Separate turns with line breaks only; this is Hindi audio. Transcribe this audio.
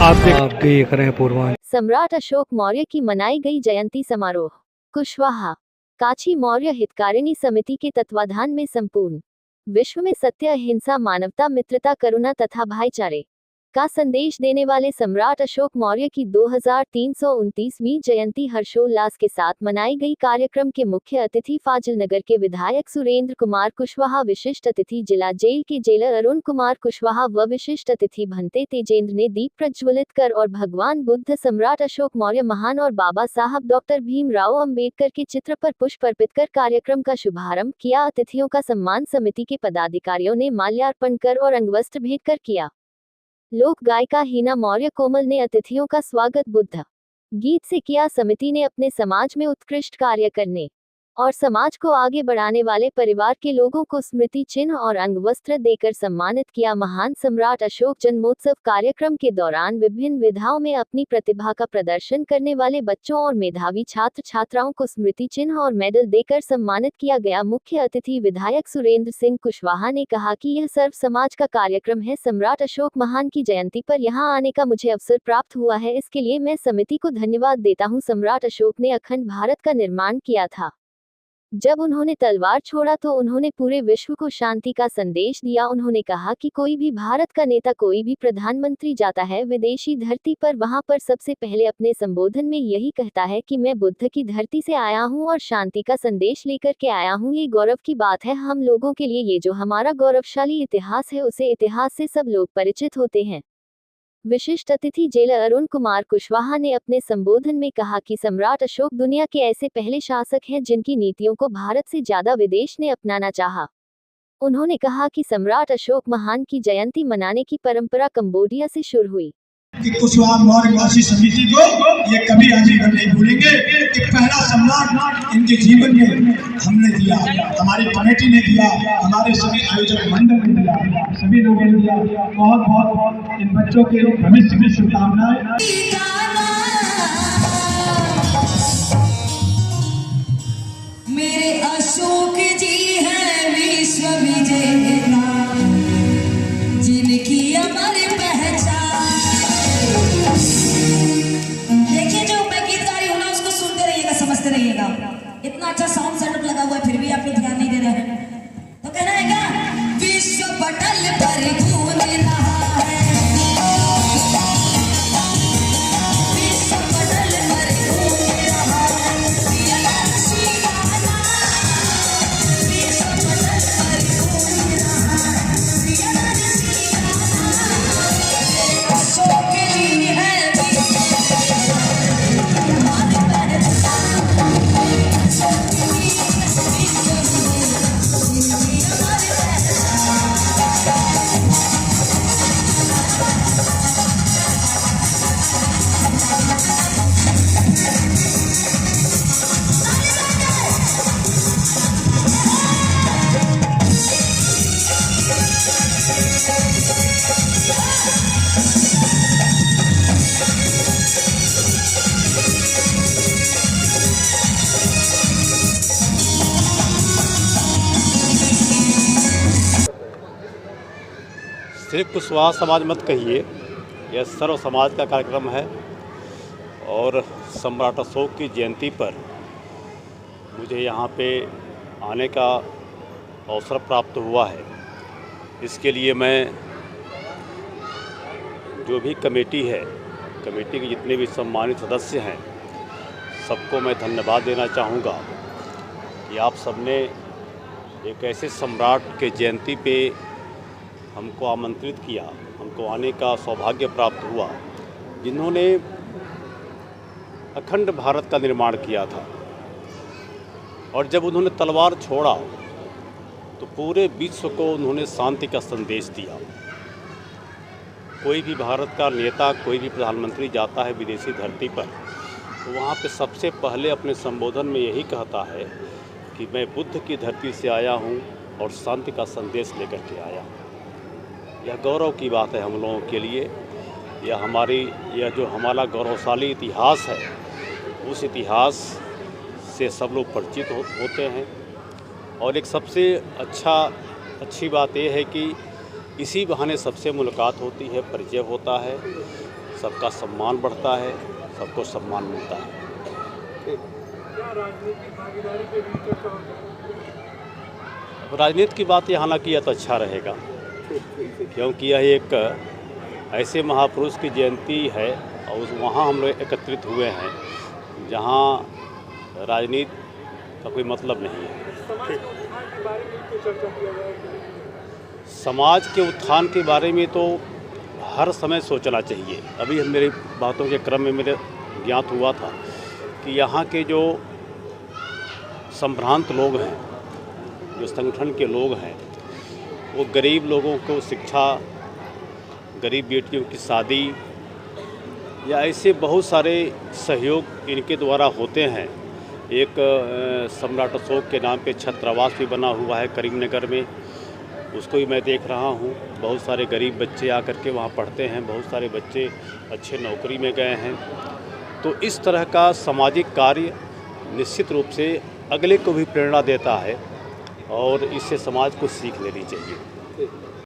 आप देख रहे हैं पूर्वांचल।
सम्राट अशोक मौर्य की मनाई गई जयंती समारोह कुशवाहा काची मौर्य हितकारिणी समिति के तत्वाधान में संपूर्ण विश्व में सत्य, अहिंसा, मानवता, मित्रता, करुणा तथा भाईचारे का संदेश देने वाले सम्राट अशोक मौर्य की 2329वीं जयंती हर्षोल्लास के साथ मनाई गई। कार्यक्रम के मुख्य अतिथि फाजिलनगर के विधायक सुरेंद्र कुमार कुशवाहा, विशिष्ट अतिथि जिला जेल के जेलर अरुण कुमार कुशवाहा व विशिष्ट अतिथि भंते तेजेंद्र ने दीप प्रज्वलित कर और भगवान बुद्ध, सम्राट अशोक मौर्य महान और बाबा साहब डॉक्टर भीमराव अंबेडकर के चित्र पर पुष्प अर्पित कर कार्यक्रम का शुभारंभ किया। अतिथियों का सम्मान समिति के पदाधिकारियों ने माल्यार्पण कर और अंगवस्त्र भेंट कर किया। लोक गायिका हीना मौर्य कोमल ने अतिथियों का स्वागत बुद्ध गीत से किया। समिति ने अपने समाज में उत्कृष्ट कार्य करने और समाज को आगे बढ़ाने वाले परिवार के लोगों को स्मृति चिन्ह और अंगवस्त्र देकर सम्मानित किया। महान सम्राट अशोक जन्मोत्सव कार्यक्रम के दौरान विभिन्न विधाओं में अपनी प्रतिभा का प्रदर्शन करने वाले बच्चों और मेधावी छात्र छात्राओं को स्मृति चिन्ह और मेडल देकर सम्मानित किया गया। मुख्य अतिथि विधायक सुरेंद्र सिंह कुशवाहा ने कहा कि यह सर्व समाज का कार्यक्रम है। सम्राट अशोक महान की जयंती पर यहां आने का मुझे अवसर प्राप्त हुआ है, इसके लिए मैं समिति को धन्यवाद देता हूं। सम्राट अशोक ने अखंड भारत का निर्माण किया था। जब उन्होंने तलवार छोड़ा तो उन्होंने पूरे विश्व को शांति का संदेश दिया। उन्होंने कहा कि कोई भी भारत का नेता, कोई भी प्रधानमंत्री जाता है विदेशी धरती पर, वहां पर सबसे पहले अपने संबोधन में यही कहता है कि मैं बुद्ध की धरती से आया हूं और शांति का संदेश लेकर के आया हूं। ये गौरव की बात है हम लोगों के लिए। ये जो हमारा गौरवशाली इतिहास है, उसे इतिहास से सब लोग परिचित होते हैं। विशिष्ट अतिथि जेलर अरुण कुमार कुशवाहा ने अपने संबोधन में कहा कि सम्राट अशोक दुनिया के ऐसे पहले शासक हैं जिनकी नीतियों को भारत से ज्यादा विदेश ने अपनाना चाहा। उन्होंने कहा कि सम्राट अशोक महान की जयंती मनाने की परंपरा कंबोडिया से शुरू हुई।
कि कुशवाहा मौर्य वासी समिति को ये कभी आजीवन नहीं भूलेंगे कि पहला सम्मान इनके जीवन में हमने दिया, हमारी कमेटी ने दिया, हमारे सभी आयोजक मंडल ने दिया, सभी लोगों ने दिया। बहुत बहुत इन बच्चों के भविष्य में शुभकामनाएं।
मेरे अशोक जी हैं विश्व विजेता, जिनकी अमर पहचान। देखिए जो मैं गीत गा रही हूँ ना, उसको सुनते रहिएगा, समझते रहिएगा। इतना अच्छा साउंड सेटअप लगा हुआ है, फिर भी आप लोग ध्यान नहीं दे रहे हैं। तो कहना है क्या, विश्व पटल पर घूम रहा है, विश्व पटल पर घूम रहा है, विश्व पटल पर घूम रहा है। अशोक जी है
सिर्फ कुशवाहा समाज मत कहिए, यह सर्व समाज का कार्यक्रम है। और सम्राट अशोक की जयंती पर मुझे यहाँ पे आने का अवसर प्राप्त हुआ है। इसके लिए मैं जो भी कमेटी है, कमेटी के जितने भी सम्मानित सदस्य हैं, सबको मैं धन्यवाद देना चाहूँगा कि आप सबने एक ऐसे सम्राट के जयंती पे हमको आमंत्रित किया, हमको आने का सौभाग्य प्राप्त हुआ, जिन्होंने अखंड भारत का निर्माण किया था। और जब उन्होंने तलवार छोड़ा तो पूरे विश्व को उन्होंने शांति का संदेश दिया। कोई भी भारत का नेता, कोई भी प्रधानमंत्री जाता है विदेशी धरती पर, तो वहाँ पे सबसे पहले अपने संबोधन में यही कहता है कि मैं बुद्ध की धरती से आया हूँ और शांति का संदेश लेकर के आया हूँ। यह गौरव की बात है हम लोगों के लिए। यह जो हमारा गौरवशाली इतिहास है, उस इतिहास से सब लोग परिचित होते हैं। और एक सबसे अच्छी बात यह है कि इसी बहाने सबसे मुलाकात होती है, परिचय होता है। सबका सम्मान बढ़ता है, सबको सम्मान मिलता है। राजनीति की बात यहाँ ना किया तो अच्छा रहेगा, क्योंकि यह एक ऐसे महापुरुष की जयंती है और वहाँ हम लोग एकत्रित हुए हैं जहाँ राजनीति का कोई मतलब नहीं है। समाज के उत्थान के बारे में तो हर समय सोचना चाहिए। अभी मेरी बातों के क्रम में मेरे ज्ञात हुआ था कि यहाँ के जो संभ्रांत लोग हैं, जो संगठन के लोग हैं, वो गरीब लोगों को शिक्षा, गरीब बेटियों की शादी या ऐसे बहुत सारे सहयोग इनके द्वारा होते हैं। एक सम्राट अशोक के नाम पे छात्रावास भी बना हुआ है करीमनगर में, उसको भी मैं देख रहा हूँ। बहुत सारे गरीब बच्चे आकर के वहाँ पढ़ते हैं, बहुत सारे बच्चे अच्छे नौकरी में गए हैं। तो इस तरह का सामाजिक कार्य निश्चित रूप से अगले को भी प्रेरणा देता है और इससे समाज को सीख लेनी चाहिए।